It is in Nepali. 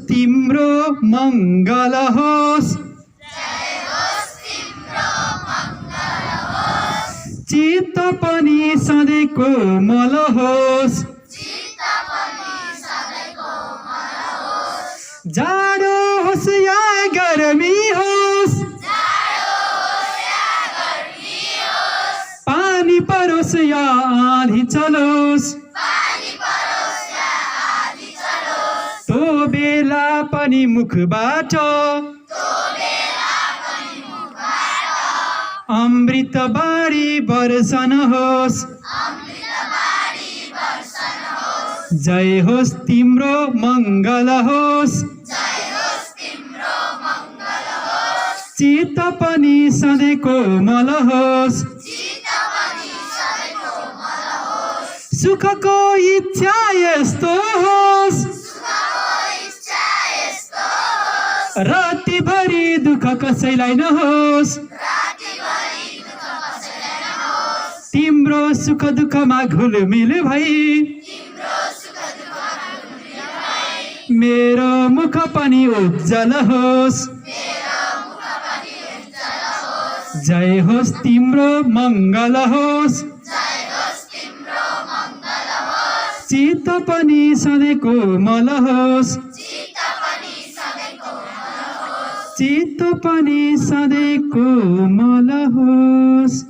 तिम्रो मङ्गल होस् चित्त पनि सधैँ कोमल होस् जाडो होस् या गर्मी होस् पानी परोस् या आँधी चलोस् तो बेला पनि मुखबाट अमृत बारी वर्षन होस् जय होस् तिम्रो मङ्गल होस् चित्त पनि सधैँ कोमल होस् सुखको इच्छा यस्तो होस् रातिभरि दुःख कसैलाई नहोस् तिम्रो सुख दुःखमा घुलमिल भई मेरो मुख पनि उज्जवल होस् जय होस् तिम्रो मङ्गल होस् चित्त पनि सधैँ कोमल होस् चित्त पनि सधैँ कोमल होस्